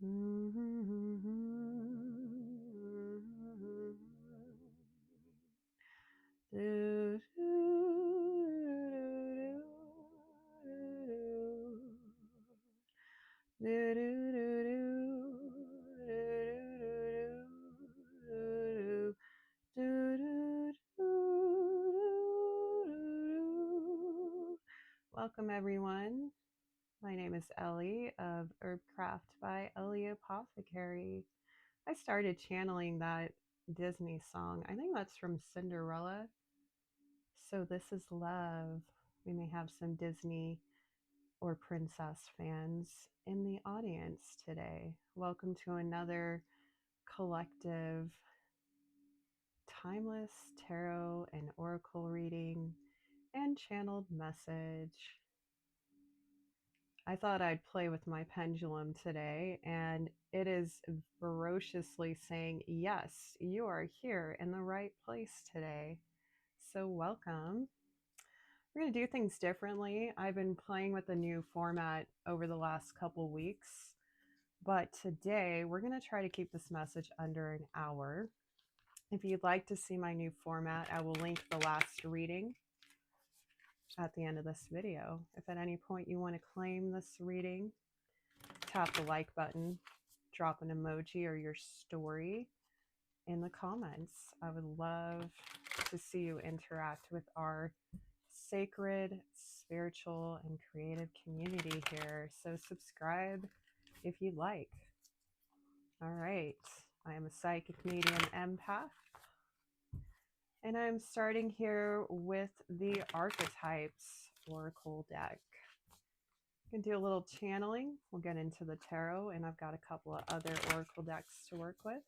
Welcome everyone. My name is Ellie of HERBCRAFT by Ellie Apothecary. I started channeling that Disney song. I think that's from Cinderella. So this is love. We may have some Disney or princess fans in the audience today. Welcome to another collective timeless tarot and oracle reading and channeled message. I thought I'd play with my pendulum today, and it is ferociously saying, yes, you are here in the right place today. So welcome. We're going to do things differently. I've been playing with a new format over the last couple weeks, but today we're going to try to keep this message under an hour. If you'd like to see my new format, I will link the last reading at the end of this video. If at any point you want to claim this reading, tap the like button, drop an emoji or your story in the comments. I would love to see you interact with our sacred, spiritual, and creative community here. So subscribe if you'd like. All right. I am a psychic medium empath. And I'm starting here with the Archetypes Oracle deck. Can do a little channeling. We'll get into the tarot, and I've got a couple of other oracle decks to work with.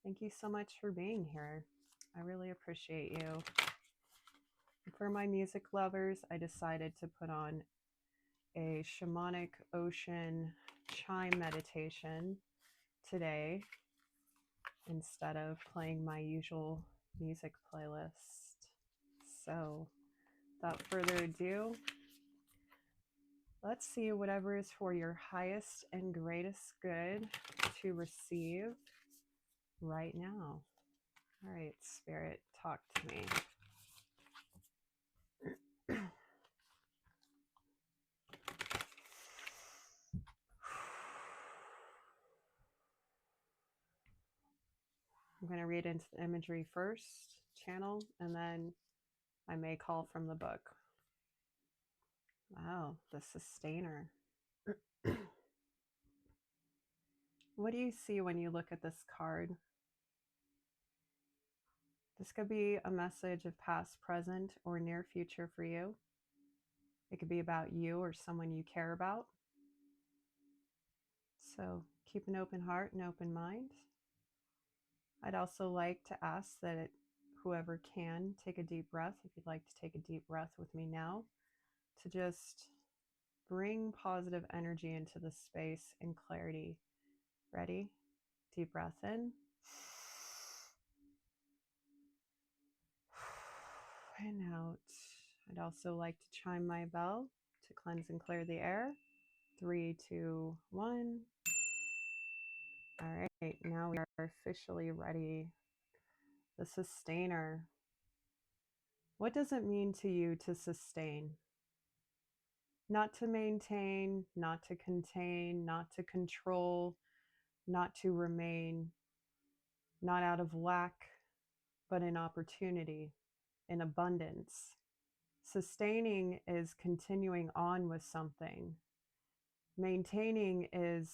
Thank you so much for being here. I really appreciate you. And for my music lovers, I decided to put on a shamanic ocean chime meditation today instead of playing my usual music playlist. So without further ado, let's see whatever is for your highest and greatest good to receive right now. All right, Spirit, talk to me. I'm going to read into the imagery first, channel, and then I may call from the book. Wow, the Sustainer. What do you see when you look at this card? This could be a message of past, present, or near future for you. It could be about you or someone you care about. So keep an open heart and open mind. I'd also like to ask that whoever can take a deep breath, if you'd like to take a deep breath with me now, to just bring positive energy into the space and clarity. Ready? Deep breath in. And out. I'd also like to chime my bell to cleanse and clear the air. 3, 2, 1. All right, now we are officially ready. The Sustainer. What does it mean to you to sustain? Not to maintain, not to contain, not to control, not to remain, not out of lack, but in opportunity, in abundance. Sustaining is continuing on with something. Maintaining is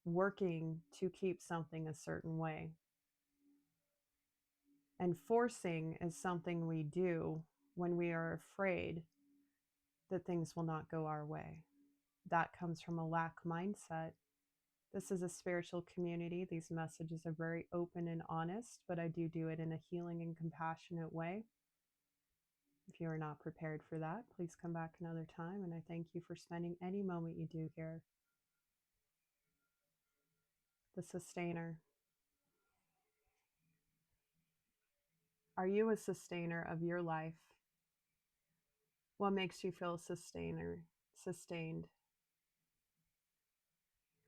working to keep something a certain way. And forcing is something we do when we are afraid that things will not go our way. That comes from a lack mindset. This is a spiritual community. These messages are very open and honest, but I do it in a healing and compassionate way. If you are not prepared for that, please come back another time, and I thank you for spending any moment you do here. The Sustainer. Are you a sustainer of your life? What makes you feel sustained?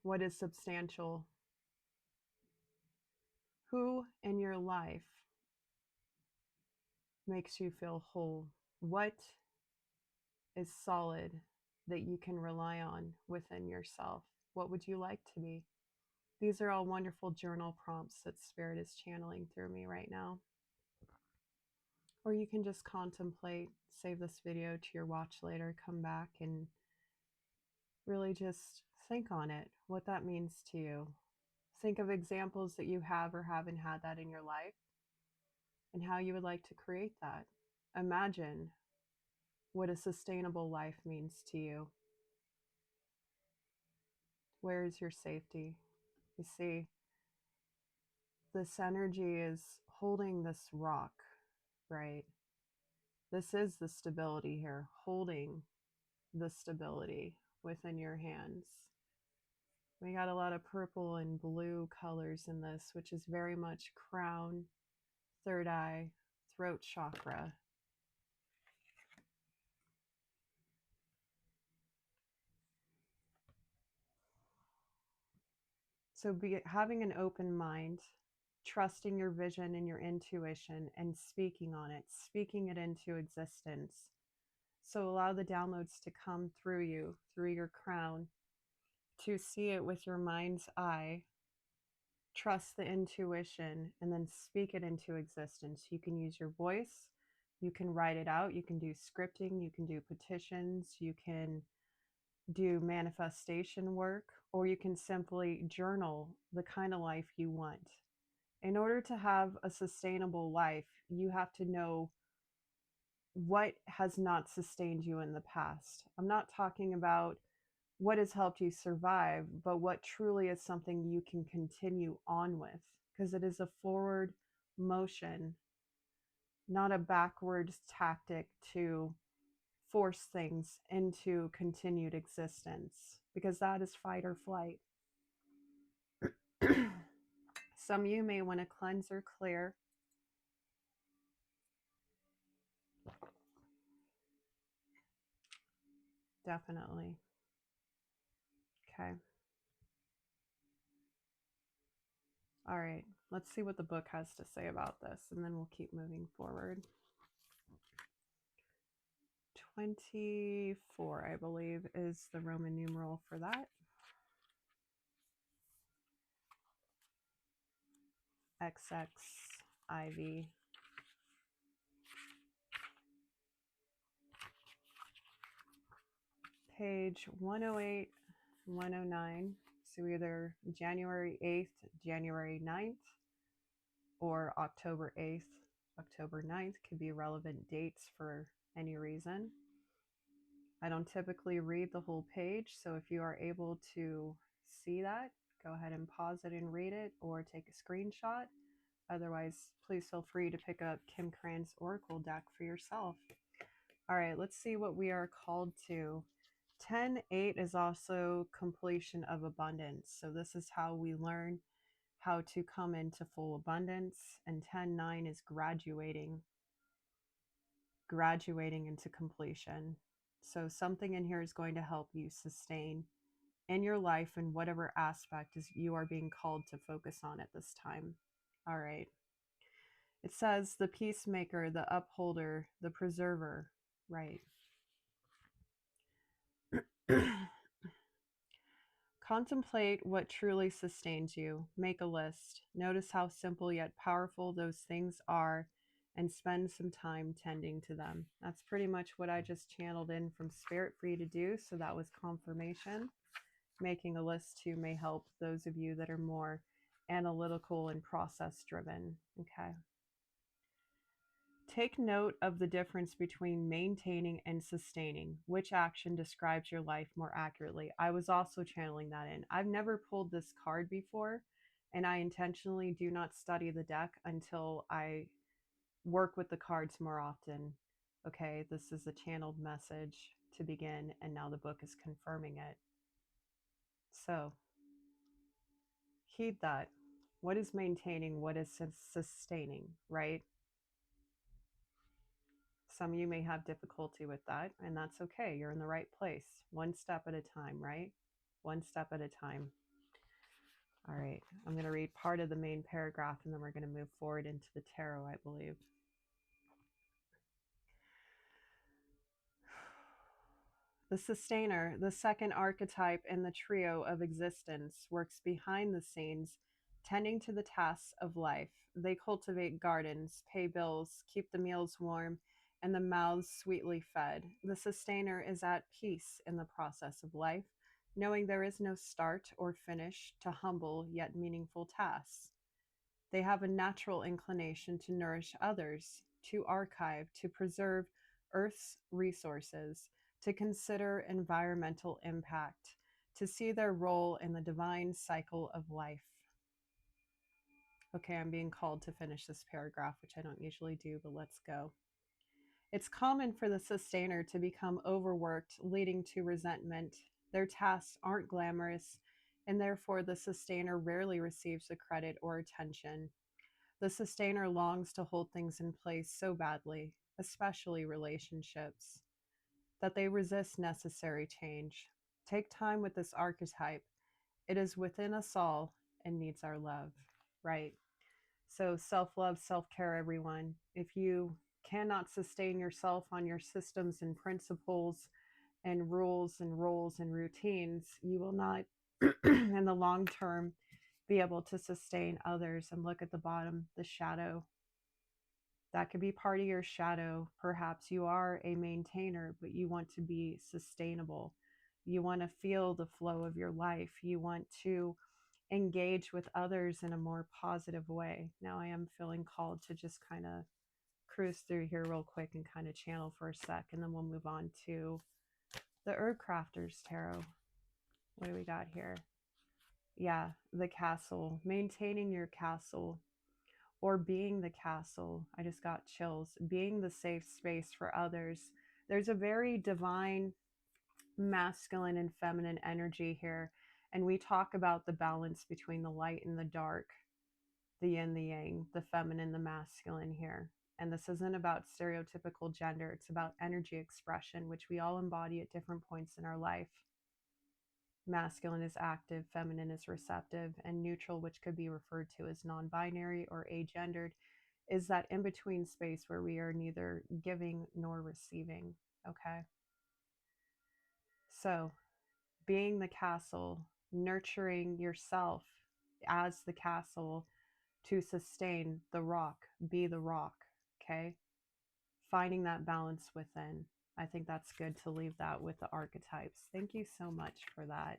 What is substantial? Who in your life makes you feel whole? What is solid that you can rely on within yourself? What would you like to be? These are all wonderful journal prompts that Spirit is channeling through me right now. Or you can just contemplate, save this video to your watch later, come back and really just think on it, what that means to you. Think of examples that you have or haven't had that in your life and how you would like to create that. Imagine what a sustainable life means to you. Where is your safety? You see, this energy is holding this rock, right? This is the stability here, holding the stability within your hands. We got a lot of purple and blue colors in this, which is very much crown, third eye, throat chakra. So having an open mind, trusting your vision and your intuition and speaking on it, speaking it into existence. So allow the downloads to come through you, through your crown, to see it with your mind's eye. Trust the intuition and then speak it into existence. You can use your voice, you can write it out, you can do scripting, you can do petitions, you can do manifestation work, or you can simply journal the kind of life you want. In order to have a sustainable life, you have to know what has not sustained you in the past. I'm not talking about what has helped you survive, but what truly is something you can continue on with, because it is a forward motion, not a backwards tactic to force things into continued existence, because that is fight or flight. Some of you may want to cleanse or clear. Definitely. Okay. All right. Let's see what the book has to say about this, and then we'll keep moving forward. 24, I believe, is the Roman numeral for that. XXIV. Page 108, 109. So either January 8th, January 9th, or October 8th, October 9th could be relevant dates for any reason. I don't typically read the whole page, so if you are able to see that, go ahead and pause it and read it, or take a screenshot. Otherwise, please feel free to pick up Kim Cran's Oracle deck for yourself. All right, let's see what we are called to. 10-8 is also completion of abundance. So this is how we learn how to come into full abundance. And 10-9 is graduating into completion. So something in here is going to help you sustain in your life in whatever aspect is you are being called to focus on at this time. All right. It says the peacemaker, the upholder, the preserver, right? Contemplate what truly sustains you. Make a list. Notice how simple yet powerful those things are and spend some time tending to them. That's pretty much what I just channeled in from Spirit for you to do. So that was confirmation. Making a list too may help those of you that are more analytical and process driven. Okay. Take note of the difference between maintaining and sustaining. Which action describes your life more accurately? I was also channeling that in. I've never pulled this card before, and I intentionally do not study the deck until I work with the cards more often. Okay, this is a channeled message to begin, and now the book is confirming it. So, heed that. What is maintaining? What is sustaining, right? Some of you may have difficulty with that, and that's okay. You're in the right place. One step at a time, right? One step at a time. All right, I'm going to read part of the main paragraph and then we're going to move forward into the tarot, I believe. The sustainer, the second archetype in the trio of existence, works behind the scenes, tending to the tasks of life. They cultivate gardens, pay bills, keep the meals warm, and the mouths sweetly fed. The sustainer is at peace in the process of life, knowing there is no start or finish to humble yet meaningful tasks. They have a natural inclination to nourish others, to archive, to preserve Earth's resources, to consider environmental impact, to see their role in the divine cycle of life. Okay, I'm being called to finish this paragraph, which I don't usually do, but let's go. It's common for the sustainer to become overworked, leading to resentment. Their tasks aren't glamorous, and therefore the sustainer rarely receives the credit or attention. The sustainer longs to hold things in place so badly, especially relationships, that they resist necessary change. Take time with this archetype. It is within us all and needs our love, right? So self-love, self-care, everyone. If you cannot sustain yourself on your systems and principles and rules and roles and routines, you will not, in the long term, be able to sustain others. And look at the bottom, the shadow. That could be part of your shadow. Perhaps you are a maintainer, but you want to be sustainable. You want to feel the flow of your life. You want to engage with others in a more positive way. Now I am feeling called to just kind of cruise through here real quick and kind of channel for a sec, and then we'll move on to the Herb Crafters Tarot. What do we got here? Yeah, the castle, maintaining your castle, or being the castle. I just got chills. Being the safe space for others. There's a very divine masculine and feminine energy here. And we talk about the balance between the light and the dark, the yin, the yang, the feminine, the masculine here. And this isn't about stereotypical gender. It's about energy expression, which we all embody at different points in our life. Masculine is active, feminine is receptive, and neutral, which could be referred to as non-binary or agendered, is that in-between space where we are neither giving nor receiving. Okay. So being the castle, nurturing yourself as the castle to sustain the rock, be the rock. Okay. Finding that balance within. I think that's good to leave that with the archetypes. Thank you so much for that.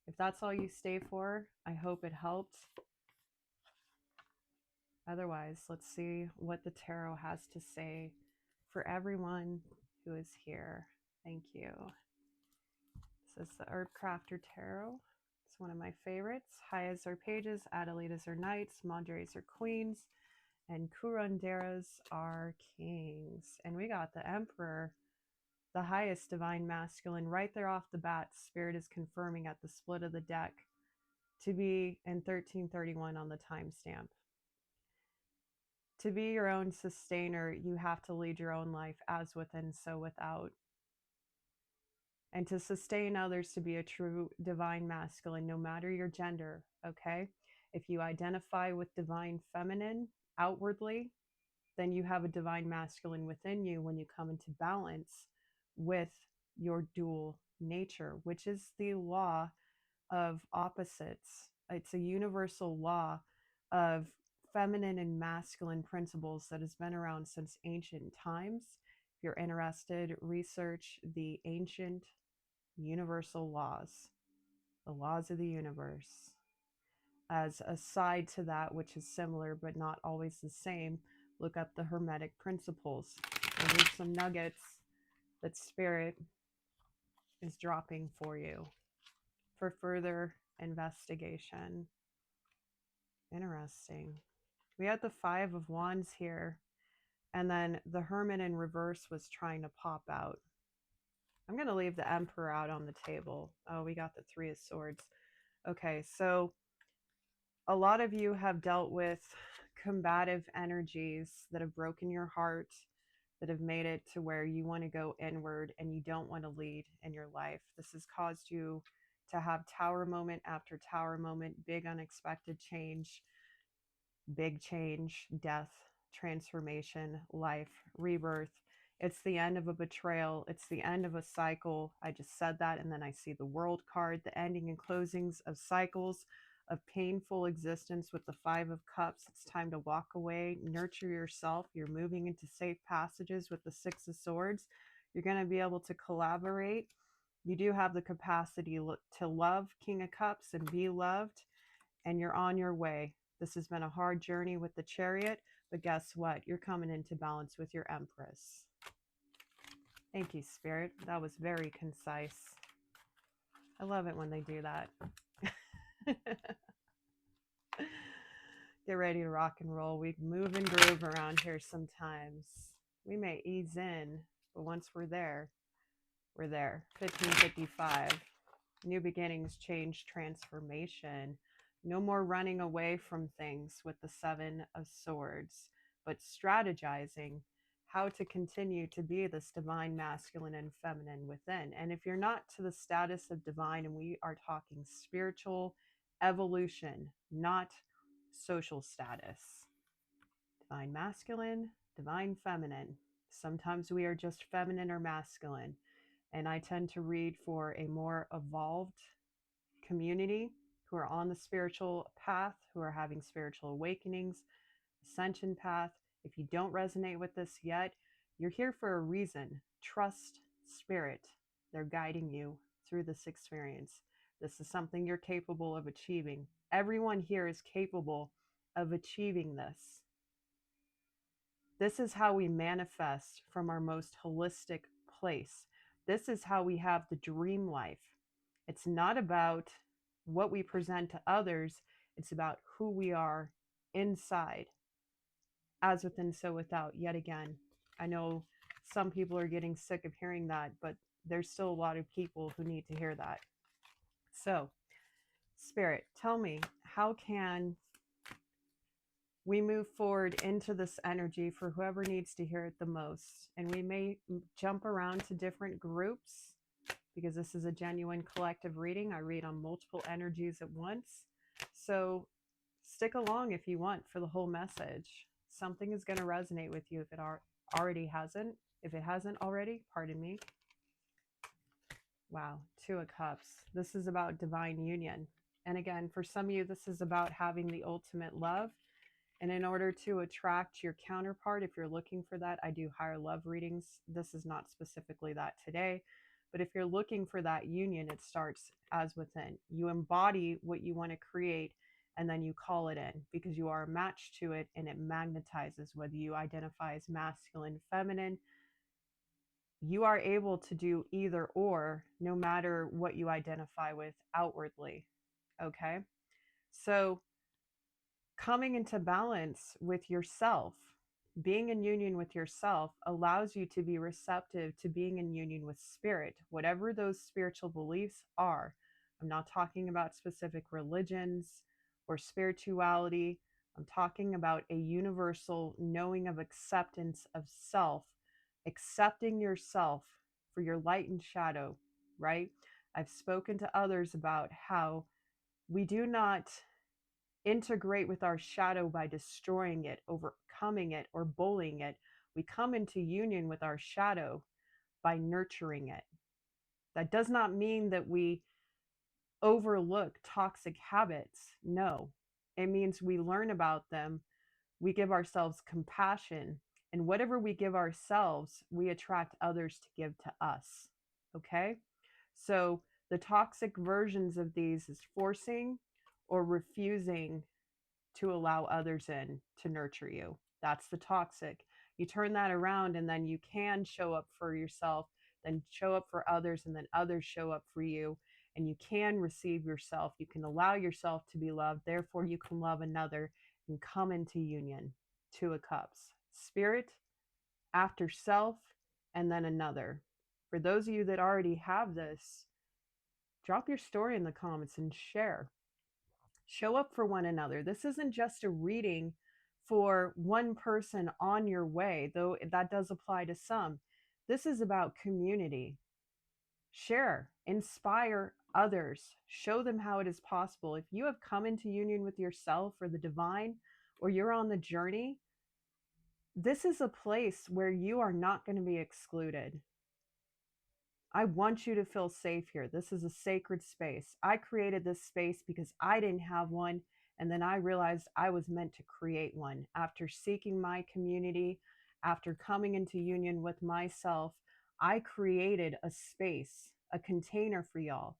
If that's all you stay for, I hope it helped. Otherwise, let's see what the tarot has to say for everyone who is here. Thank you. This is the Herb Crafter Tarot. It's one of my favorites. Hayas are pages, Adelitas are knights, Madres are queens, and Curanderas are kings. And we got the Emperor, the highest divine masculine, right there off the bat. Spirit is confirming at the split of the deck to be in 1331 on the timestamp. To be your own sustainer, you have to lead your own life as within, so without. And to sustain others, to be a true divine masculine, no matter your gender, okay? If you identify with divine feminine outwardly, then you have a divine masculine within you when you come into balance with your dual nature, which is the law of opposites. It's a universal law of feminine and masculine principles that has been around since ancient times. If you're interested, research the ancient universal laws, the laws of the universe. As a side to that, which is similar but not always the same, look up the Hermetic principles. And there's some nuggets that Spirit is dropping for you for further investigation. Interesting. We had the Five of Wands here, and then the Hermit in reverse was trying to pop out. I'm going to leave the Emperor out on the table. Oh, we got the Three of Swords. Okay, so a lot of you have dealt with combative energies that have broken your heart, that have made it to where you want to go inward and you don't want to lead in your life. This has caused you to have tower moment after tower moment, big unexpected change, big change, death, transformation, life, rebirth. It's the end of a betrayal. It's the end of a cycle. I just said that. And then I see the world card, the ending and closings of cycles of painful existence with the Five of Cups. It's time to walk away, nurture yourself. You're moving into safe passages with the Six of Swords. You're going to be able to collaborate. You do have the capacity to love, King of Cups, and be loved, and you're on your way. This has been a hard journey with the Chariot, but guess what? You're coming into balance with your Empress. Thank you, Spirit. That was very concise. I love it when they do that. Get ready to rock and roll. We move and groove around here sometimes. We may ease in, but once we're there, we're there. 1555. New beginnings, change, transformation. No more running away from things with the Seven of Swords, but strategizing how to continue to be this divine masculine and feminine within. And if you're not to the status of divine, and we are talking spiritual evolution, not social status. Divine masculine, divine feminine. Sometimes we are just feminine or masculine. And I tend to read for a more evolved community who are on the spiritual path, who are having spiritual awakenings, ascension path. If you don't resonate with this yet, you're here for a reason. Trust Spirit. They're guiding you through this experience. This is something you're capable of achieving. Everyone here is capable of achieving this. This is how we manifest from our most holistic place. This is how we have the dream life. It's not about what we present to others. It's about who we are inside. As within, so without. Yet again, I know some people are getting sick of hearing that, but there's still a lot of people who need to hear that. So, Spirit, tell me, how can we move forward into this energy for whoever needs to hear it the most? And we may jump around to different groups because this is a genuine collective reading. I read on multiple energies at once. So stick along if you want for the whole message. Something is going to resonate with you if it already hasn't. If it hasn't already, pardon me. Wow, Two of Cups. This is about divine union. And again, for some of you, this is about having the ultimate love. And in order to attract your counterpart, if you're looking for that, I do higher love readings. This is not specifically that today. But if you're looking for that union, it starts as within. You embody what you want to create, and then you call it in because you are a match to it, and it magnetizes. Whether you identify as masculine, feminine, you are able to do either or, no matter what you identify with outwardly. Okay? So coming into balance with yourself, being in union with yourself allows you to be receptive to being in union with spirit, whatever those spiritual beliefs are. I'm not talking about specific religions or spirituality. I'm talking about a universal knowing of acceptance of self, accepting yourself for your light and shadow, right? I've spoken to others about how we do not integrate with our shadow by destroying it, overcoming it, or bullying it. We come into union with our shadow by nurturing it. That does not mean that we overlook toxic habits. No, it means we learn about them. We give ourselves compassion, and whatever we give ourselves, we attract others to give to us. Okay? So the toxic versions of these is forcing or refusing to allow others in to nurture you. That's the toxic. You turn that around, and then you can show up for yourself, then show up for others, and then others show up for you. And you can receive yourself. You can allow yourself to be loved. Therefore, you can love another and come into union. Two of Cups. Spirit, after self, and then another. For those of you that already have this, drop your story in the comments and share. Show up for one another. This isn't just a reading for one person on your way, though that does apply to some. This is about community. Share, inspire others, show them how it is possible. If you have come into union with yourself or the divine, or you're on the journey, this is a place where you are not going to be excluded. I want you to feel safe here. This is a sacred space. I created this space because I didn't have one. And then I realized I was meant to create one. After seeking my community, after coming into union with myself, I created a space, a container for y'all.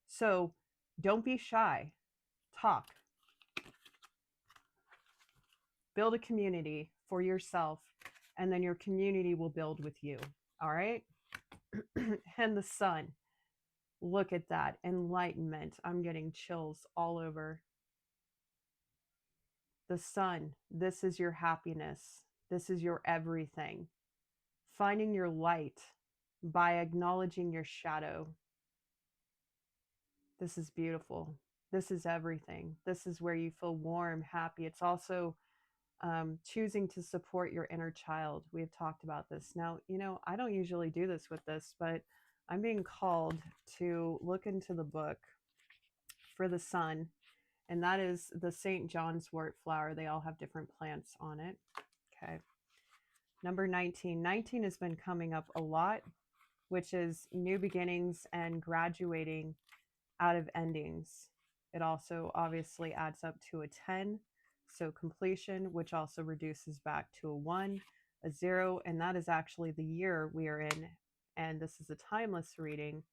So don't be shy. Talk. Build a community for yourself, and then your community will build with you. All right? And the sun. Look at that. Enlightenment. I'm getting chills all over. The sun. This is your happiness. This is your everything. Finding your light by acknowledging your shadow. This is beautiful. This is everything. This is where you feel warm, happy. It's also choosing to support your inner child. We have talked about this. Now, I don't usually do this with this, but I'm being called to look into the book for the sun, and that is the St. John's wort flower. They all have different plants on it. Okay. Number 19. 19 has been coming up a lot, which is new beginnings and graduating out of endings. It also obviously adds up to a 10. So completion, which also reduces back to a 1, a 0, and that is actually the year we are in. And this is a timeless reading,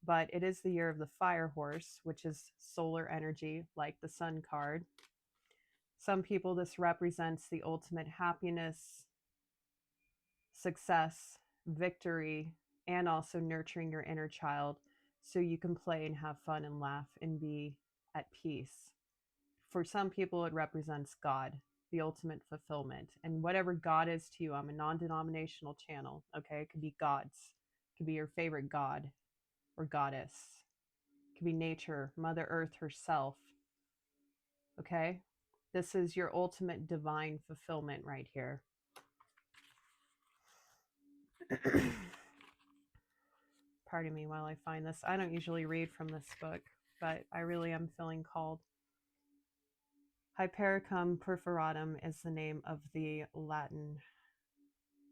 but it is the year of the fire horse, which is solar energy, like the sun card. Some people, this represents the ultimate happiness, success, victory, and also nurturing your inner child so you can play and have fun and laugh and be at peace. For some people, it represents God, the ultimate fulfillment. And whatever God is to you, I'm a non-denominational channel, okay? It could be gods. It could be your favorite god or goddess. It could be nature, Mother Earth herself, okay? This is your ultimate divine fulfillment right here. Pardon me while I find this. I don't usually read from this book, but I really am feeling called. Hypericum perforatum is the name of the Latin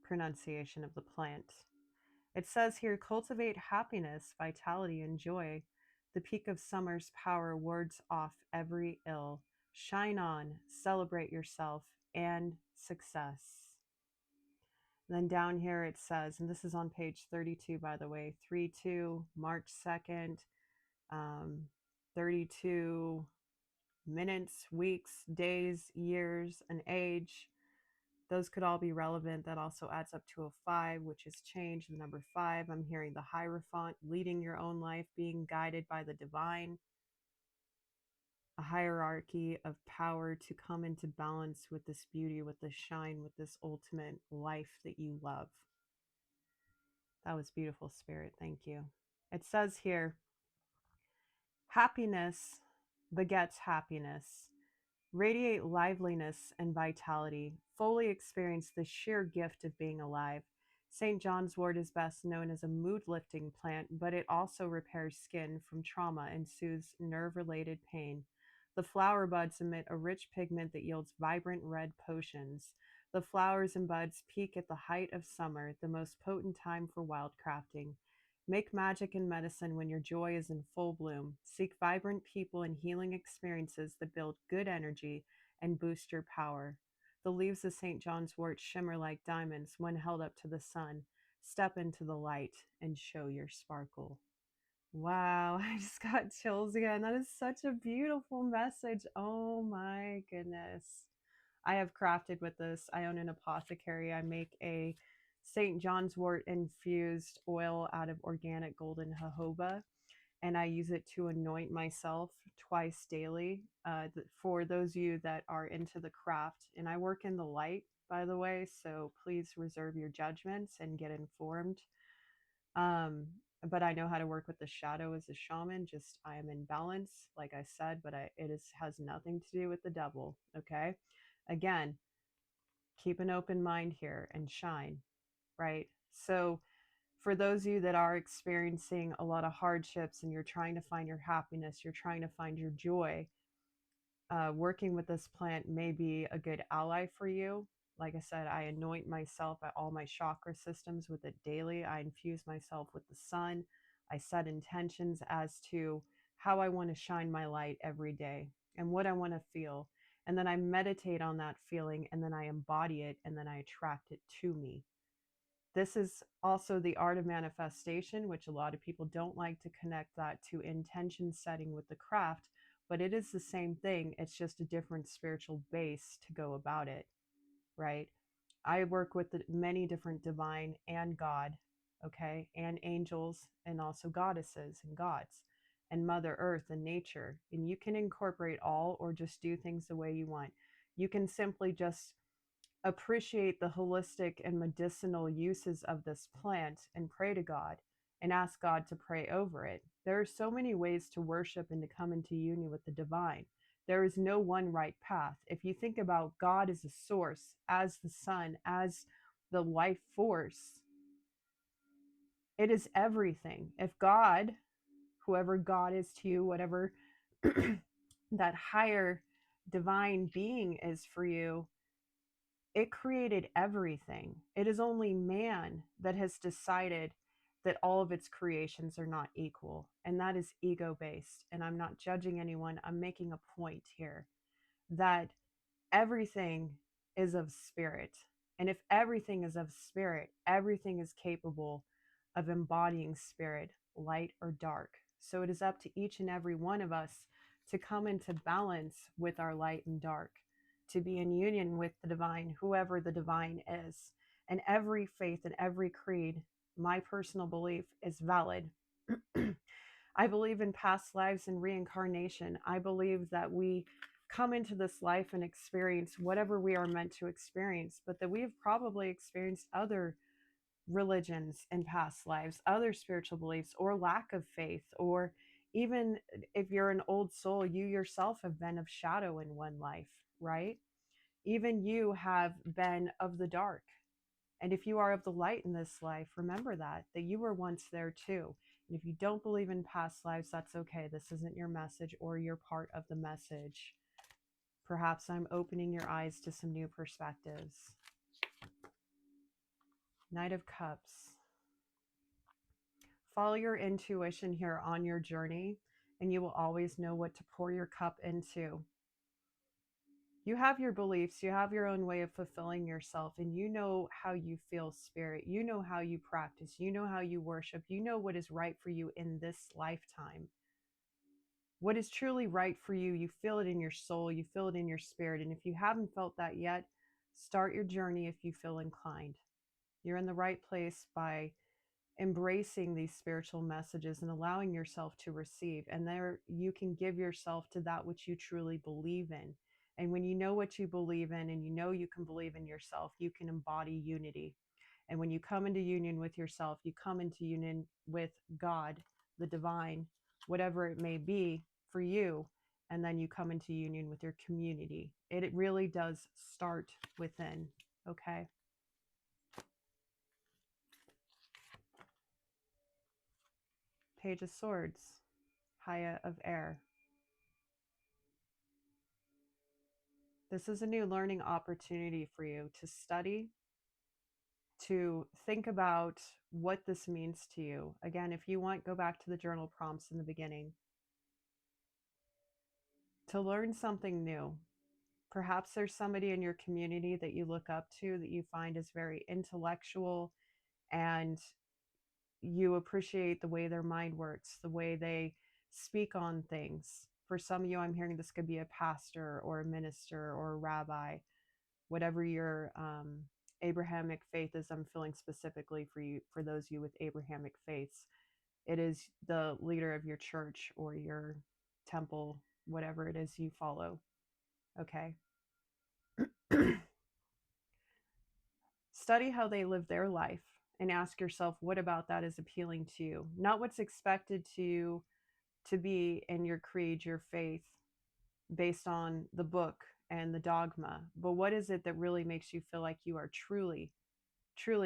pronunciation of the plant. It says here, cultivate happiness, vitality, and joy. The peak of summer's power wards off every ill. Shine on, celebrate yourself, and success. And then down here it says, and this is on page 32, by the way, 3/2, March 2nd, 32 minutes, weeks, days, years, and age. Those could all be relevant. That also adds up to a 5, which is change. The number 5, I'm hearing the Hierophant, leading your own life, being guided by the divine. A hierarchy of power to come into balance with this beauty, with this shine, with this ultimate life that you love. That was beautiful, Spirit. Thank you. It says here, happiness begets happiness. Radiate liveliness and vitality. Fully experience the sheer gift of being alive. St. John's wort is best known as a mood-lifting plant, but it also repairs skin from trauma and soothes nerve-related pain. The flower buds emit a rich pigment that yields vibrant red potions. The flowers and buds peak at the height of summer, the most potent time for wildcrafting. Make magic and medicine when your joy is in full bloom. Seek vibrant people and healing experiences that build good energy and boost your power. The leaves of St. John's wort shimmer like diamonds when held up to the sun. Step into the light and show your sparkle. Wow, I just got chills again. That is such a beautiful message. Oh my goodness. I have crafted with this. I own an apothecary. I make a St. John's wort infused oil out of organic golden jojoba, and I use it to anoint myself twice daily. For those of you that are into the craft, and I work in the light, by the way, so please reserve your judgments and get informed. But I know how to work with the shadow as a shaman. Just I am in balance, like I said, but has nothing to do with the devil. Okay, again, keep an open mind here and shine, right? So For those of you that are experiencing a lot of hardships and you're trying to find your happiness, you're trying to find your joy, working with this plant may be a good ally for you. Like I said, I anoint myself at all my chakra systems with it daily. I infuse myself with the sun. I set intentions as to how I want to shine my light every day and what I want to feel. And then I meditate on that feeling, and then I embody it, and then I attract it to me. This is also the art of manifestation, which a lot of people don't like to connect that to intention setting with the craft, but it is the same thing. It's just a different spiritual base to go about it, right? I work with many different divine and God, okay, and angels, and also goddesses and gods, and Mother Earth and nature. And you can incorporate all or just do things the way you want. You can simply just appreciate the holistic and medicinal uses of this plant and pray to God and ask God to pray over it. There are so many ways to worship and to come into union with the divine. There is no one right path. If you think about God as a source, as the sun, as the life force, it is everything. If God, whoever God is to you, whatever that higher divine being is for you, it created everything. It is only man that has decided that all of its creations are not equal, and that is ego based. And I'm not judging anyone, I'm making a point here that everything is of spirit. And if everything is of spirit, everything is capable of embodying spirit, light or dark. So it is up to each and every one of us to come into balance with our light and dark, to be in union with the divine, whoever the divine is. And every faith and every creed, my personal belief, is valid. I believe in past lives and reincarnation. I believe that we come into this life and experience whatever we are meant to experience, but that we have probably experienced other religions in past lives, other spiritual beliefs, or lack of faith, or even if you're an old soul, you yourself have been of shadow in one life, right? Even you have been of the dark. And if you are of the light in this life, remember that you were once there too. And if you don't believe in past lives, that's okay. This isn't your message or your part of the message. Perhaps I'm opening your eyes to some new perspectives. Knight of Cups. Follow your intuition here on your journey, and you will always know what to pour your cup into. You have your beliefs, you have your own way of fulfilling yourself, and you know how you feel spirit. You know how you practice. You know how you worship. You know what is right for you in this lifetime. What is truly right for you, you feel it in your soul, you feel it in your spirit. And if you haven't felt that yet, start your journey if you feel inclined. You're in the right place by embracing these spiritual messages and allowing yourself to receive. And there you can give yourself to that which you truly believe in. And when you know what you believe in and you know you can believe in yourself, you can embody unity. And when you come into union with yourself, you come into union with God, the divine, whatever it may be for you. And then you come into union with your community. It really does start within. Okay. Page of Swords, Haya of Air. This is a new learning opportunity for you to study, to think about what this means to you. Again, if you want, go back to the journal prompts in the beginning. To learn something new. Perhaps there's somebody in your community that you look up to that you find is very intellectual, and you appreciate the way their mind works, the way they speak on things. For some of you, I'm hearing this could be a pastor or a minister or a rabbi, whatever your Abrahamic faith is. I'm feeling specifically for you, for those of you with Abrahamic faiths. It is the leader of your church or your temple, whatever it is you follow. Okay. Study how they live their life and ask yourself, what about that is appealing to you? Not what's expected to be in your creed, your faith, based on the book and the dogma, but what is it that really makes you feel like you are truly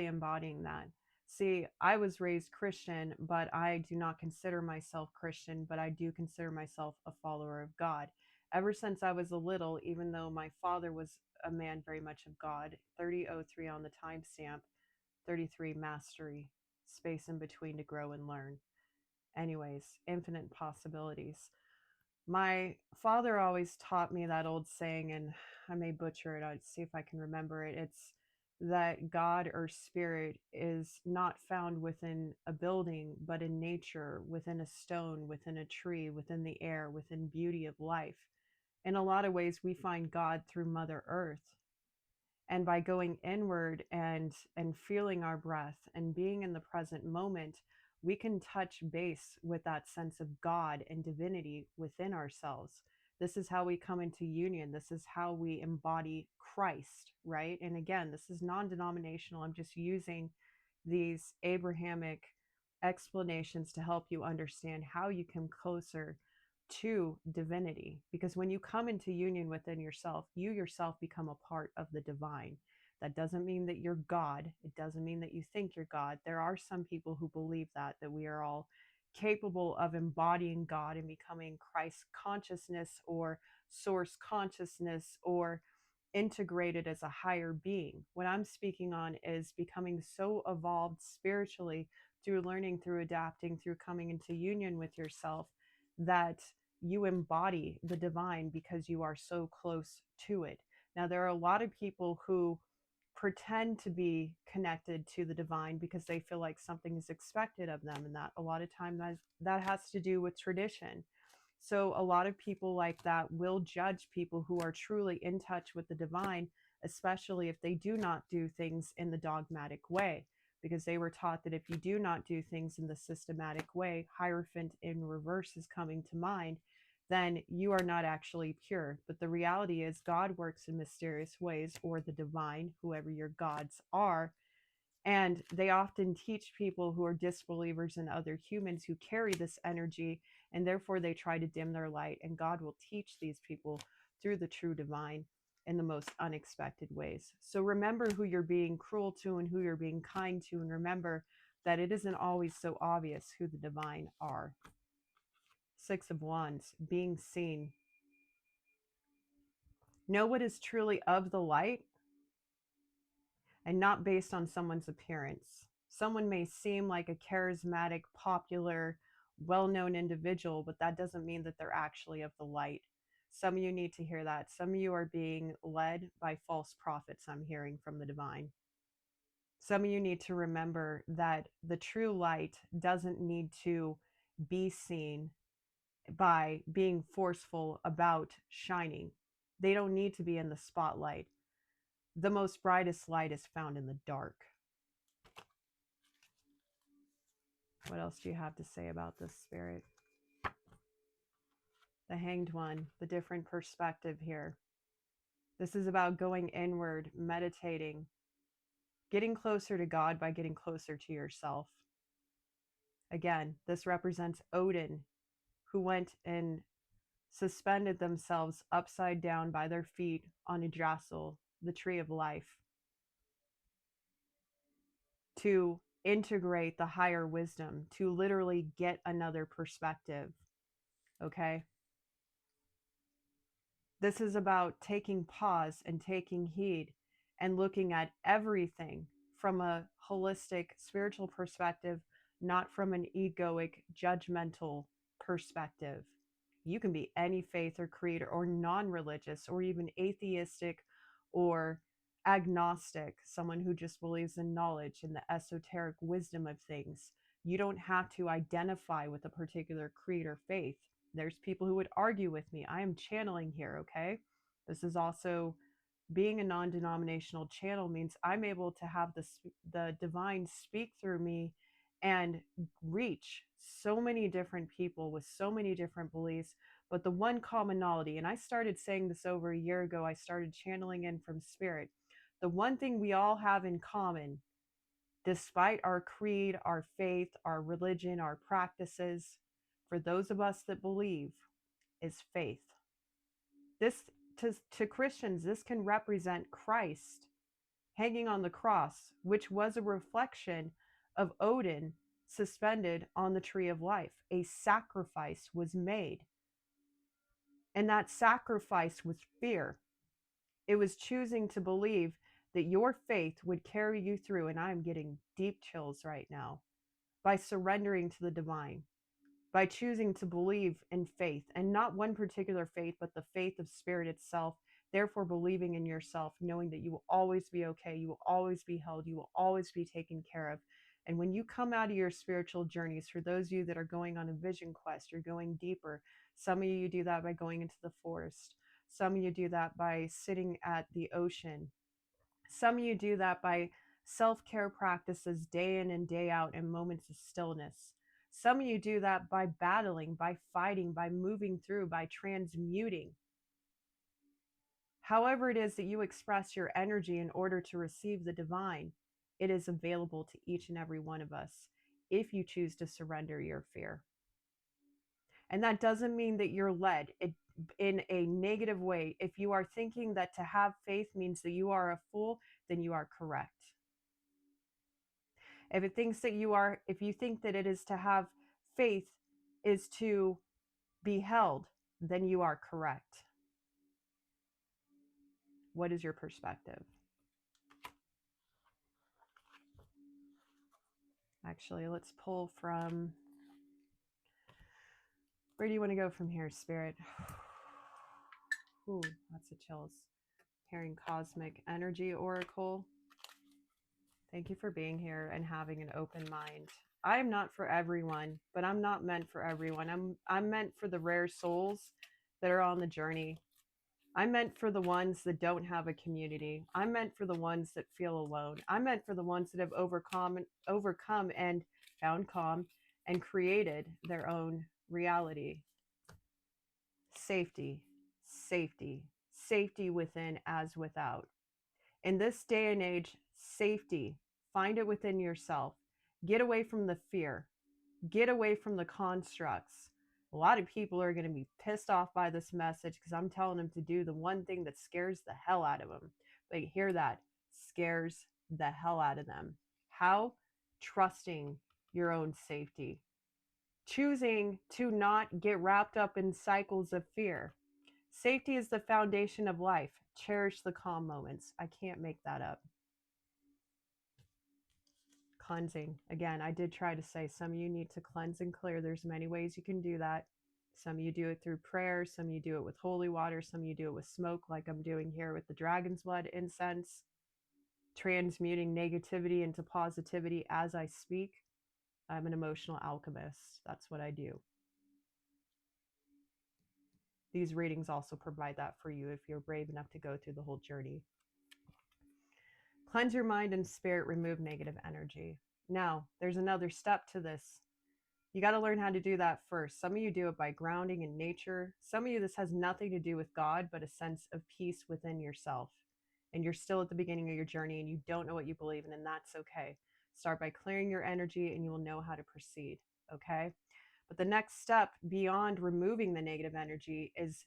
embodying that? See, I was raised Christian, but I do not consider myself Christian, but I do consider myself a follower of God. Ever since I was a little, even though my father was a man very much of God, 3003 on the timestamp, 33 mastery, space in between to grow and learn. Anyways, infinite possibilities. My father always taught me that old saying, and I may butcher it. I'll see if I can remember it. It's that God or spirit is not found within a building, but in nature, within a stone, within a tree, within the air, within beauty of life. In a lot of ways, we find God through Mother Earth, and by going inward and feeling our breath and being in the present moment, we can touch base with that sense of God and divinity within ourselves. This is how we come into union. This is how we embody Christ, right? And again, this is non-denominational. I'm just using these Abrahamic explanations to help you understand how you come closer to divinity, because when you come into union within yourself, you yourself become a part of the divine. That doesn't mean that you're God. It doesn't mean that you think you're God. There are some people who believe that we are all capable of embodying God and becoming Christ consciousness or source consciousness or integrated as a higher being. What I'm speaking on is becoming so evolved spiritually through learning, through adapting, through coming into union with yourself, that you embody the divine because you are so close to it. Now, there are a lot of people who pretend to be connected to the divine because they feel like something is expected of them, and that a lot of time that has to do with tradition. So a lot of people like that will judge people who are truly in touch with the divine, especially if they do not do things in the dogmatic way, because they were taught that if you do not do things in the systematic way, Hierophant in reverse is coming to mind, then you are not actually pure. But the reality is God works in mysterious ways, or the divine, whoever your gods are. And they often teach people who are disbelievers and other humans who carry this energy, and therefore they try to dim their light. And God will teach these people through the true divine in the most unexpected ways. So remember who you're being cruel to and who you're being kind to, and remember that it isn't always so obvious who the divine are. Six of Wands, being seen. Know what is truly of the light and not based on someone's appearance. Someone may seem like a charismatic, popular, well-known individual, but that doesn't mean that they're actually of the light. Some of you need to hear that. Some of you are being led by false prophets, I'm hearing from the divine. Some of you need to remember that the true light doesn't need to be seen by being forceful about shining. They don't need to be in the spotlight. The most brightest light is found in the dark. What else do you have to say about this, Spirit? The Hanged One, the different perspective here. This is about going inward, meditating, getting closer to God by getting closer to yourself. Again, this represents Odin, who went and suspended themselves upside down by their feet on Yggdrasil, the tree of life, to integrate the higher wisdom, to literally get another perspective. Okay? This is about taking pause and taking heed and looking at everything from a holistic spiritual perspective, not from an egoic, judgmental perspective. You can be any faith or creed or non-religious or even atheistic or agnostic, someone who just believes in knowledge and the esoteric wisdom of things. You don't have to identify with a particular creed or faith. There's people who would argue with me. I am channeling here, okay? This is also being a non-denominational channel means I'm able to have the divine speak through me and reach so many different people with so many different beliefs. But the one commonality, and I started saying this over a year ago, I started channeling in from spirit. The one thing we all have in common, despite our creed, our faith, our religion, our practices, for those of us that believe, is faith. This, to Christians, this can represent Christ hanging on the cross, which was a reflection of Odin suspended on the tree of life. A sacrifice was made. And that sacrifice was fear. It was choosing to believe that your faith would carry you through. And I'm getting deep chills right now, by surrendering to the divine, by choosing to believe in faith, and not one particular faith, but the faith of spirit itself. Therefore, believing in yourself, knowing that you will always be okay, you will always be held, you will always be taken care of. And when you come out of your spiritual journeys, for those of you that are going on a vision quest, you're going deeper. Some of you do that by going into the forest. Some of you do that by sitting at the ocean. Some of you do that by self-care practices day in and day out and moments of stillness. Some of you do that by battling, by fighting, by moving through, by transmuting. However it is that you express your energy in order to receive the divine, it is available to each and every one of us if you choose to surrender your fear. And that doesn't mean that you're led in a negative way. If you are thinking that to have faith means that you are a fool, then you are correct. If you think that it is to have faith is to be held, then you are correct. What is your perspective? Actually, let's pull from, where do you want to go from here, Spirit? Ooh, lots of chills. Hearing Cosmic Energy Oracle. Thank you for being here and having an open mind. I am not for everyone, but I'm not meant for everyone. I'm meant for the rare souls that are on the journey. I'm meant for the ones that don't have a community. I'm meant for the ones that feel alone. I'm meant for the ones that have overcome and found calm and created their own reality. Safety, safety, safety within as without. In this day and age, safety, find it within yourself. Get away from the fear. Get away from the constructs. A lot of people are going to be pissed off by this message because I'm telling them to do the one thing that scares the hell out of them. But hear that, scares the hell out of them. How? Trusting your own safety. Choosing to not get wrapped up in cycles of fear. Safety is the foundation of life. Cherish the calm moments. I can't make that up. Cleansing. Again, I did try to say some of you need to cleanse and clear. There's many ways you can do that. Some of you do it through prayer. Some of you do it with holy water. Some of you do it with smoke, like I'm doing here with the dragon's blood incense. Transmuting negativity into positivity as I speak. I'm an emotional alchemist. That's what I do. These readings also provide that for you if you're brave enough to go through the whole journey. Cleanse your mind and spirit, remove negative energy. Now, there's another step to this. You got to learn how to do that first. Some of you do it by grounding in nature. Some of you, this has nothing to do with God, but a sense of peace within yourself. And you're still at the beginning of your journey and you don't know what you believe in, and that's okay. Start by clearing your energy and you will know how to proceed, okay? But the next step beyond removing the negative energy is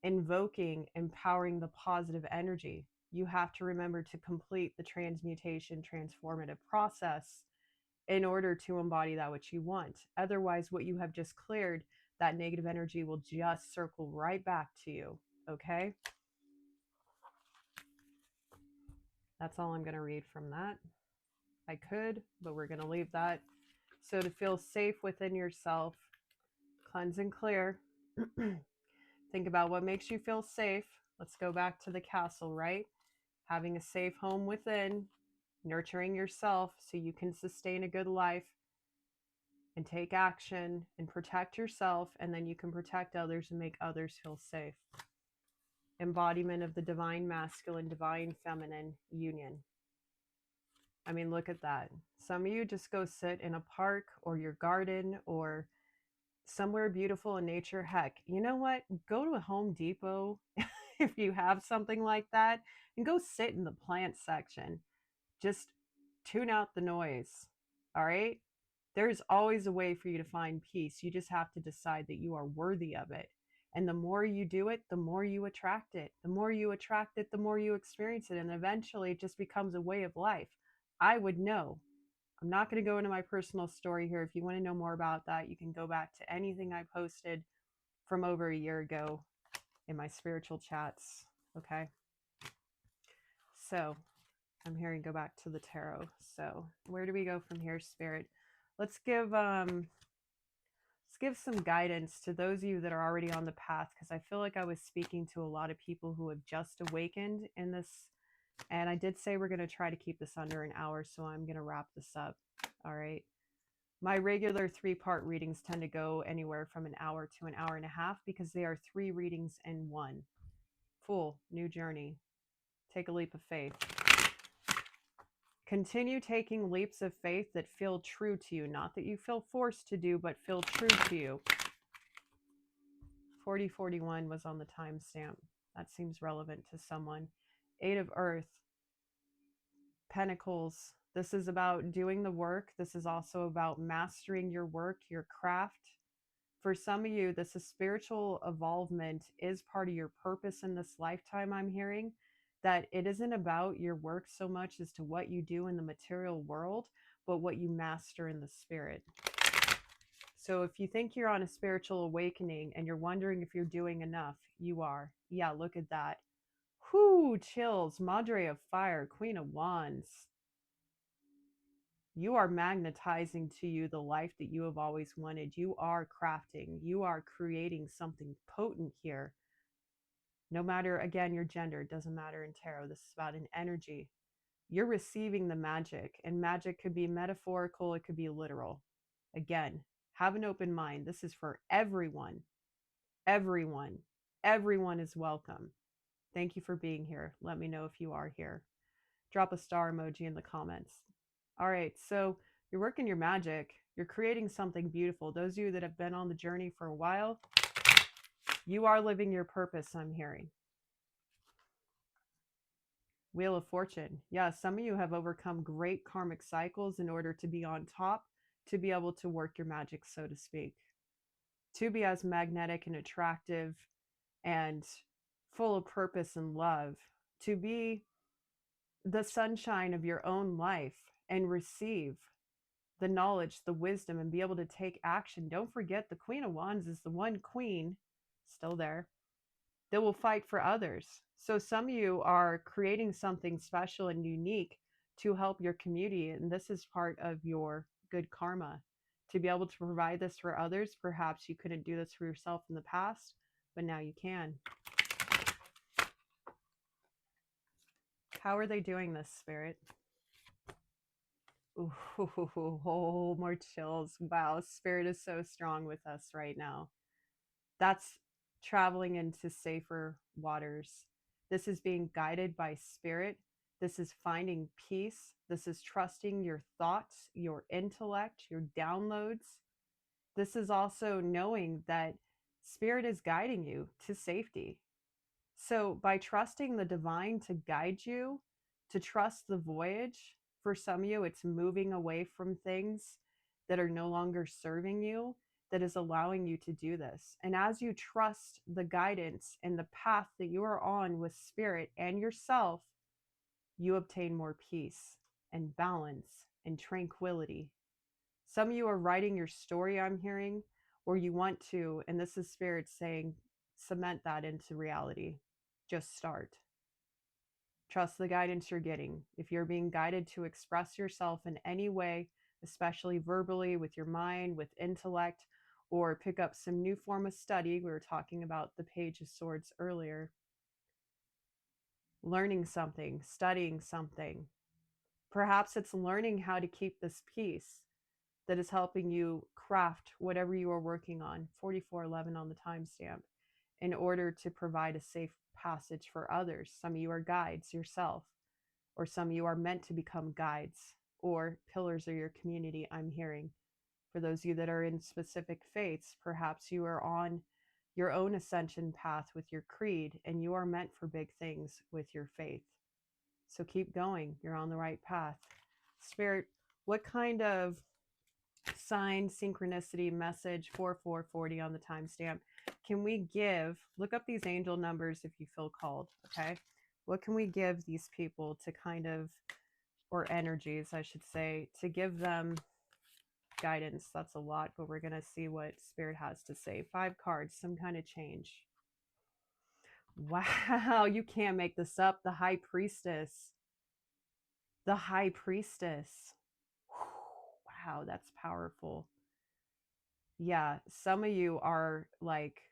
invoking, empowering the positive energy. You have to remember to complete the transmutation, transformative process in order to embody that which you want. Otherwise, what you have just cleared, that negative energy will just circle right back to you, okay? That's all I'm going to read from that. I could, but we're going to leave that. So to feel safe within yourself, cleanse and clear. Think about what makes you feel safe. Let's go back to the castle, right? Having a safe home within, nurturing yourself so you can sustain a good life and take action and protect yourself, and then you can protect others and make others feel safe. Embodiment of the divine masculine, divine feminine union. I mean, look at that. Some of you just go sit in a park or your garden or somewhere beautiful in nature. Heck, you know what? Go to a Home Depot if you have something like that and go sit in the plant section. Just tune out the noise. All right? There's always a way for you to find peace. You just have to decide that you are worthy of it. And the more you do it, the more you attract it. The more you attract it, the more you experience it. And eventually it just becomes a way of life. I would know I'm not going to go into my personal story here. If you want to know more about that, you can go back to anything I posted from over a year ago in my spiritual chats. Okay. So I'm hearing go back to the tarot. So where do we go from here, Spirit? Let's give some guidance to those of you that are already on the path, because I feel like I was speaking to a lot of people who have just awakened in this. And I did say we're going to try to keep this under an hour, so I'm going to wrap this up. All right. My regular 3-part readings tend to go anywhere from an hour to an hour and a half because they are 3 readings in one. Full new journey. Take a leap of faith. Continue taking leaps of faith that feel true to you, not that you feel forced to do, but feel true to you. 4041 was on the timestamp. That seems relevant to someone. 8 of Earth. Pentacles. This is about doing the work. This is also about mastering your work, your craft. For some of you, this is spiritual evolvement is part of your purpose in this lifetime, I'm hearing. That it isn't about your work so much as to what you do in the material world, but what you master in the spirit. So if you think you're on a spiritual awakening and you're wondering if you're doing enough, you are. Yeah, look at that. Whoo, chills. Madre of Fire, Queen of Wands. You are magnetizing to you the life that you have always wanted. You are crafting. You are creating something potent here. No matter, again, your gender, it doesn't matter in tarot. This is about an energy. You're receiving the magic, and magic could be metaphorical. It could be literal. Again, have an open mind. This is for everyone. Everyone. Everyone is welcome. Thank you for being here. Let me know if you are here. Drop a star emoji in the comments. All right, so you're working your magic. You're creating something beautiful. Those of you that have been on the journey for a while, you are living your purpose, I'm hearing. Wheel of Fortune. Yeah, some of you have overcome great karmic cycles in order to be on top, to be able to work your magic, so to speak. To be as magnetic and attractive and full of purpose and love. To be the sunshine of your own life and receive the knowledge, the wisdom, and be able to take action. Don't forget, the Queen of Wands is the one queen, still there, that will fight for others. So some of you are creating something special and unique to help your community, and this is part of your good karma. To be able to provide this for others, perhaps you couldn't do this for yourself in the past, but now you can. How are they doing this, Spirit? Ooh, oh, more chills. Wow, Spirit is so strong with us right now. That's traveling into safer waters. This is being guided by Spirit. This is finding peace. This is trusting your thoughts, your intellect, your downloads. This is also knowing that Spirit is guiding you to safety. So by trusting the divine to guide you, to trust the voyage, for some of you, it's moving away from things that are no longer serving you, that is allowing you to do this. And as you trust the guidance and the path that you are on with Spirit and yourself, you obtain more peace and balance and tranquility. Some of you are writing your story, I'm hearing, or you want to, and this is Spirit saying, cement that into reality. Just start. Trust the guidance you're getting. If you're being guided to express yourself in any way, especially verbally, with your mind, with intellect, or pick up some new form of study, we were talking about the Page of Swords earlier, learning something, studying something. Perhaps it's learning how to keep this peace that is helping you craft whatever you are working on, 4411 on the timestamp, in order to provide a safe passage for others. Some of you are guides yourself, or some of you are meant to become guides or pillars of your community, I'm hearing. For those of you that are in specific faiths, perhaps you are on your own ascension path with your creed, and you are meant for big things with your faith. So keep going. You're on the right path. Spirit, what kind of sign, synchronicity, message, 4440 on the timestamp can we give? Look up these angel numbers if you feel called, okay? What can we give these people to kind of or energies, I should say, to give them guidance. That's a lot, but we're going to see what Spirit has to say. 5 cards, some kind of change. Wow, you can't make this up. The High Priestess. The High Priestess. Wow, that's powerful. Yeah, some of you are like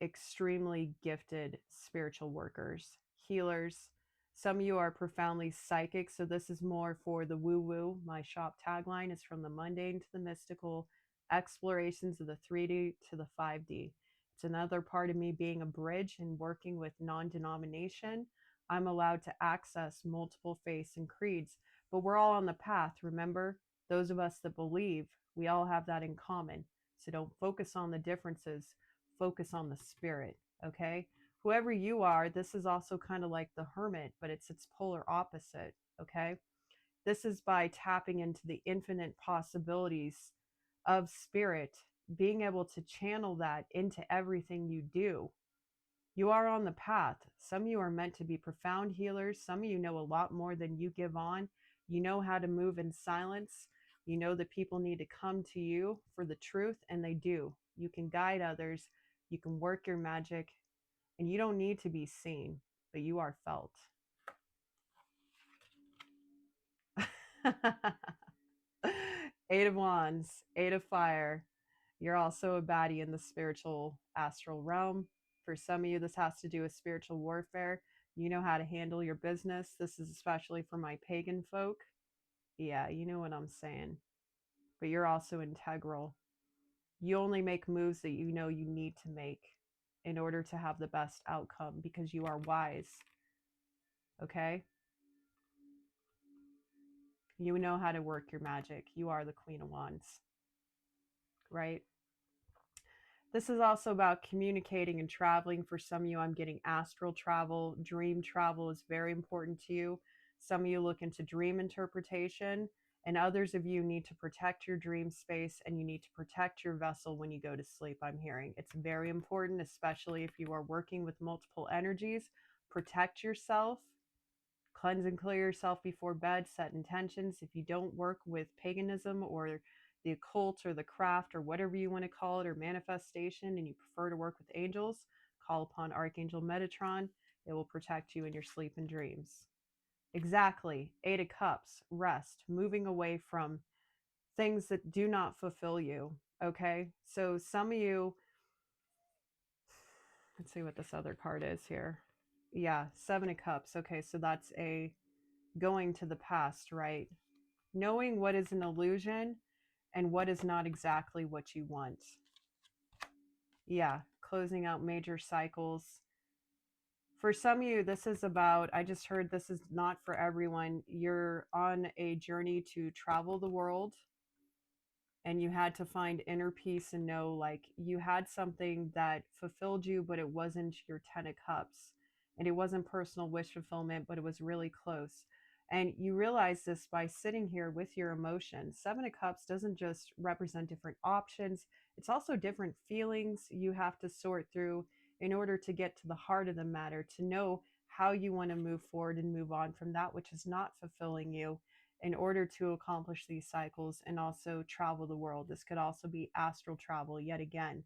extremely gifted spiritual workers, healers. Some of you are profoundly psychic. So this is more for the woo woo. My shop tagline is from the mundane to the mystical, explorations of the 3D to the 5D. It's another part of me being a bridge and working with non-denomination. I'm allowed to access multiple faiths and creeds, but we're all on the path. Remember, those of us that believe, we all have that in common. So don't focus on the differences, focus on the spirit. Okay, whoever you are, this is also kind of like the hermit, but it's its polar opposite. Okay, this is by tapping into the infinite possibilities of spirit, being able to channel that into everything you do. You are on the path. Some of you are meant to be profound healers. Some of you know a lot more than you give on. You know how to move in silence. You know that people need to come to you for the truth, and they do. You can guide others. You can work your magic, and you don't need to be seen, but you are felt. Eight of Wands, Eight of Fire. You're also a baddie in the spiritual astral realm. For some of you, this has to do with spiritual warfare. You know how to handle your business. This is especially for my pagan folk. Yeah, you know what I'm saying. But you're also integral. You only make moves that you know you need to make in order to have the best outcome because you are wise. Okay? You know how to work your magic. You are the Queen of Wands, right? This is also about communicating and traveling. For some of you, I'm getting astral travel. Dream travel is very important to you. Some of you look into dream interpretation, and others of you need to protect your dream space and you need to protect your vessel when you go to sleep, I'm hearing. It's very important, especially if you are working with multiple energies. Protect yourself. Cleanse and clear yourself before bed, set intentions. If you don't work with paganism or the occult or the craft or whatever you want to call it, or manifestation, and you prefer to work with angels, call upon Archangel Metatron. It will protect you in your sleep and dreams. Exactly. 8 of Cups, rest, moving away from things that do not fulfill you. Okay. So some of you, let's see what this other card is here. Yeah, 7 of Cups. Okay. So that's a going to the past, right? Knowing what is an illusion and what is not exactly what you want. Yeah, closing out major cycles. For some of you, this is about, I just heard this is not for everyone. You're on a journey to travel the world and you had to find inner peace and know like you had something that fulfilled you, but it wasn't your 10 of Cups. And it wasn't personal wish fulfillment, but it was really close. And you realize this by sitting here with your emotions. 7 of Cups doesn't just represent different options, it's also different feelings you have to sort through in order to get to the heart of the matter, to know how you want to move forward and move on from that which is not fulfilling you in order to accomplish these cycles and also travel the world. This could also be astral travel yet again.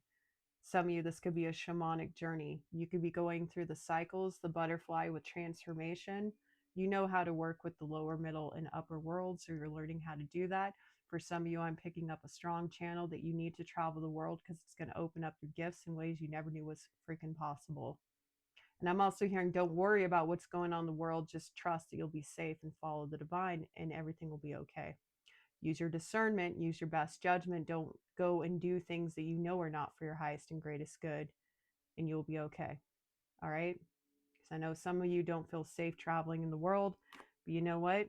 Some of you, this could be a shamanic journey. You could be going through the cycles, the butterfly with transformation. You know how to work with the lower, middle, and upper worlds, so you're learning how to do that. For some of you, I'm picking up a strong channel that you need to travel the world because it's going to open up your gifts in ways you never knew was freaking possible. And I'm also hearing, don't worry about what's going on in the world. Just trust that you'll be safe and follow the divine and everything will be okay. Use your discernment, use your best judgment. Don't go and do things that you know are not for your highest and greatest good, and you'll be okay. All right? Because I know some of you don't feel safe traveling in the world, but you know what?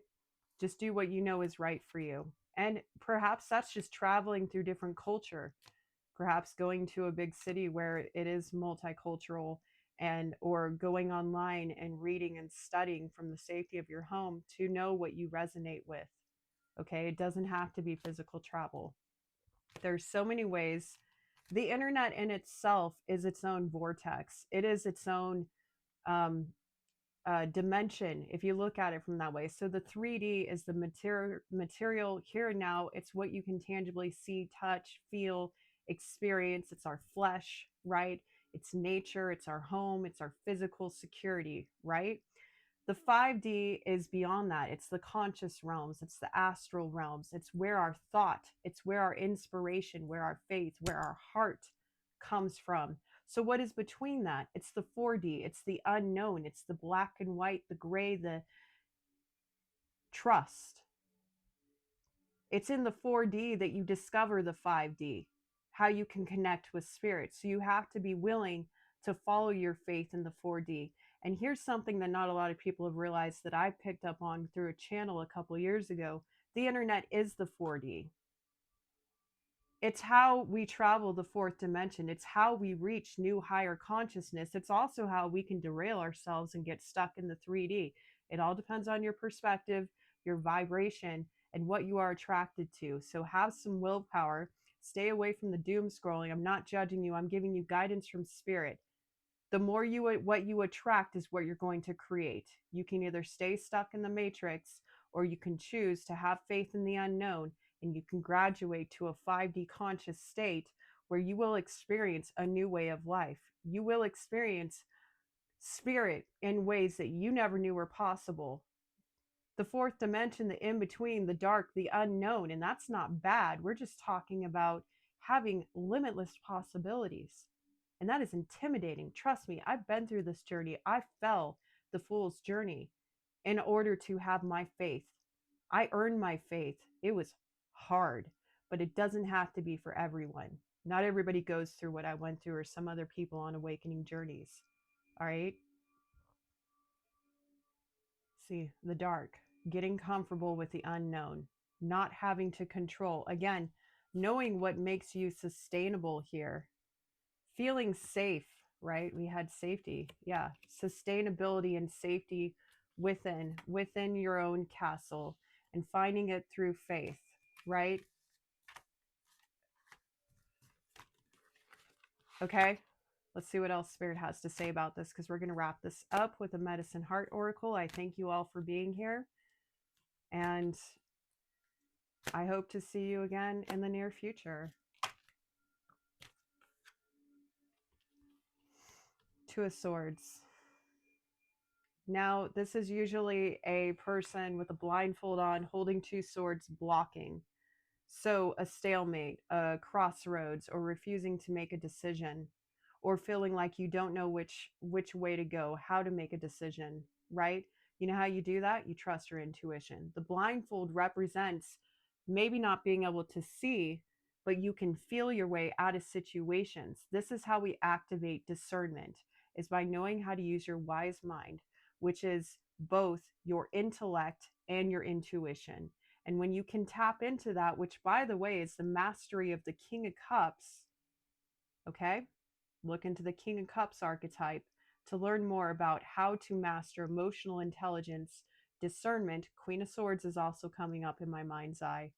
Just do what you know is right for you. And perhaps that's just traveling through different culture. Perhaps going to a big city where it is multicultural, and or going online and reading and studying from the safety of your home to know what you resonate with. Okay, it doesn't have to be physical travel. There's so many ways. The internet in itself is its own vortex. It is its own dimension if you look at it from that way. So the 3D is the material here and now. It's what you can tangibly see, touch, feel, experience. It's our flesh, right? It's nature, it's our home, it's our physical security, right? The 5D is beyond that. It's the conscious realms, it's the astral realms, it's where our thought, it's where our inspiration, where our faith, where our heart comes from. So, what is between that? It's the 4D, it's the unknown, it's the black and white, the gray, the trust. It's in the 4D that you discover the 5D, how you can connect with spirit. So, you have to be willing to follow your faith in the 4D. And here's something that not a lot of people have realized that I picked up on through a channel a couple years ago. The internet is the 4D. It's how we travel the fourth dimension. It's how we reach new higher consciousness. It's also how we can derail ourselves and get stuck in the 3D. It all depends on your perspective, your vibration, and what you are attracted to. So have some willpower. Stay away from the doom scrolling. I'm not judging you. I'm giving you guidance from spirit. The more what you attract is what you're going to create. You can either stay stuck in the matrix, or you can choose to have faith in the unknown, and you can graduate to a 5D conscious state where you will experience a new way of life. You will experience spirit in ways that you never knew were possible. The fourth dimension, the in between, the dark, the unknown, and that's not bad. We're just talking about having limitless possibilities. And that is intimidating. Trust me, I've been through this journey. I fell the fool's journey in order to have my faith. I earned my faith. It was hard, but it doesn't have to be for everyone. Not everybody goes through what I went through, or some other people on awakening journeys. All right. See, the dark, getting comfortable with the unknown, not having to control. Again, knowing what makes you sustainable here, feeling safe, right? We had safety. Yeah. Sustainability and safety within your own castle, and finding it through faith, right? Okay. Let's see what else Spirit has to say about this, because we're going to wrap this up with a Medicine Heart Oracle. I thank you all for being here, and I hope to see you again in the near future. Two of Swords. Now, this is usually a person with a blindfold on, holding two swords, blocking. So a stalemate, a crossroads, or refusing to make a decision, or feeling like you don't know which way to go, how to make a decision, right? You know how you do that? You trust your intuition. The blindfold represents maybe not being able to see, but you can feel your way out of situations. This is how we activate discernment, is by knowing how to use your wise mind, which is both your intellect and your intuition. And when you can tap into that, which by the way is the mastery of the King of Cups, okay? Look into the King of Cups archetype to learn more about how to master emotional intelligence, discernment. Queen of Swords is also coming up in my mind's eye.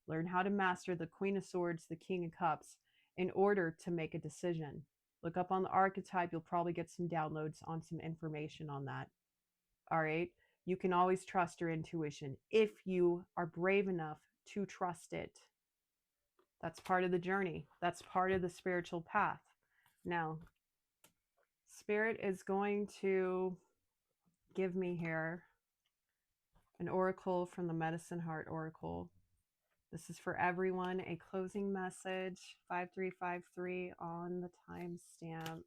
Learn how to master the Queen of Swords, the King of Cups, in order to make a decision. Look up on the archetype. You'll probably get some downloads on some information on that. All right. You can always trust your intuition if you are brave enough to trust it. That's part of the journey. That's part of the spiritual path. Now, Spirit is going to give me here an oracle from the Medicine Heart Oracle. This is for everyone. A closing message, 5353 on the timestamp.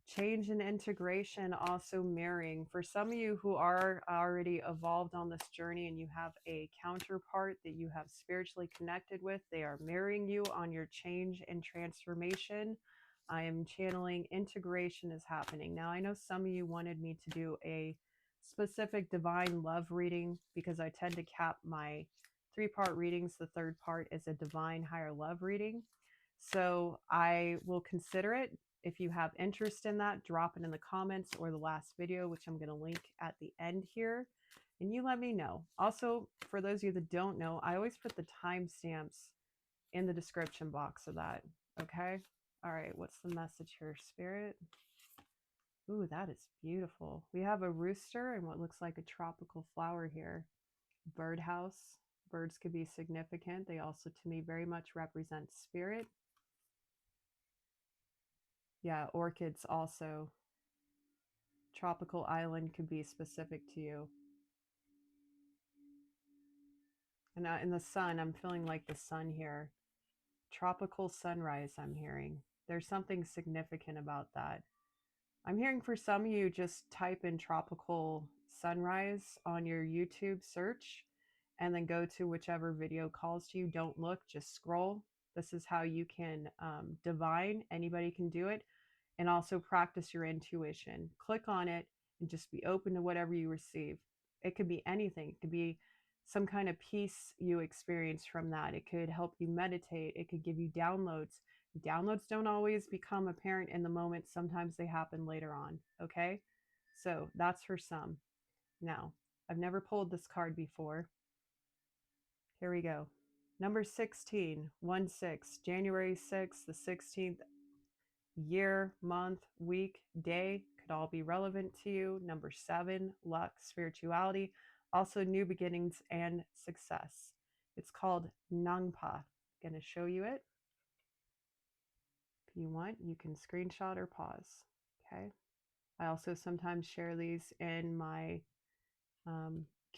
Change and integration, also mirroring. For some of you who are already evolved on this journey and you have a counterpart that you have spiritually connected with, they are mirroring you on your change and transformation. I am channeling integration is happening. Now, I know some of you wanted me to do a specific divine love reading, because I tend to cap my 3-part readings. The third part is a divine higher love reading. So I will consider it. If you have interest in that, drop it in the comments or the last video, which I'm going to link at the end here, and you let me know. Also, for those of you that don't know, I always put the timestamps in the description box of that. Okay. All right. What's the message here, Spirit? Ooh, that is beautiful. We have a rooster and what looks like a tropical flower here. Birdhouse. Birds could be significant. They also, to me, very much represent spirit. Yeah, orchids also. Tropical island could be specific to you. And in the sun, I'm feeling like the sun here. Tropical sunrise, I'm hearing. There's something significant about that. I'm hearing for some of you, just type in tropical sunrise on your YouTube search and then go to whichever video calls to you. Don't look, just scroll. This is how you can divine. Anybody can do it. And also practice your intuition. Click on it and just be open to whatever you receive. It could be anything. It could be some kind of peace you experience from that. It could help you meditate. It could give you downloads. Downloads don't always become apparent in the moment. Sometimes they happen later on. Okay? So that's for some. Now, I've never pulled this card before. Here we go. Number 16, 1/6, January 6th, the 16th, year, month, week, day could all be relevant to you. Number 7, luck, spirituality, also new beginnings and success. It's called Nangpa. I'm going to show you it. If you want, you can screenshot or pause. Okay. I also sometimes share these in my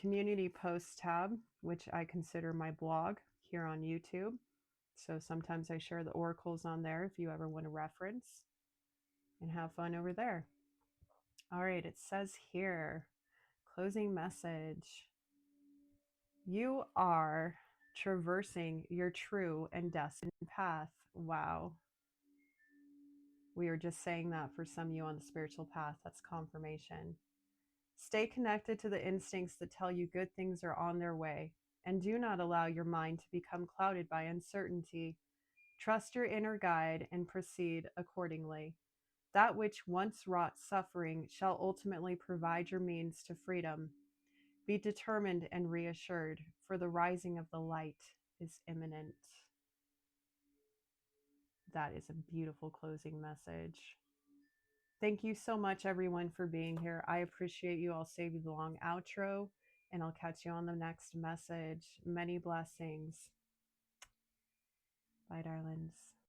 community posts tab, which I consider my blog here on YouTube. So sometimes I share the oracles on there if you ever want to reference and have fun over there. All right, it says here, closing message. You are traversing your true and destined path. Wow. We were just saying that for some of you on the spiritual path. That's confirmation. Stay connected to the instincts that tell you good things are on their way, and do not allow your mind to become clouded by uncertainty. Trust your inner guide and proceed accordingly. That which once wrought suffering shall ultimately provide your means to freedom. Be determined and reassured, for the rising of the light is imminent. That is a beautiful closing message. Thank you so much, everyone, for being here. I appreciate you. I'll save you the long outro, and I'll catch you on the next message. Many blessings. Bye, darlings.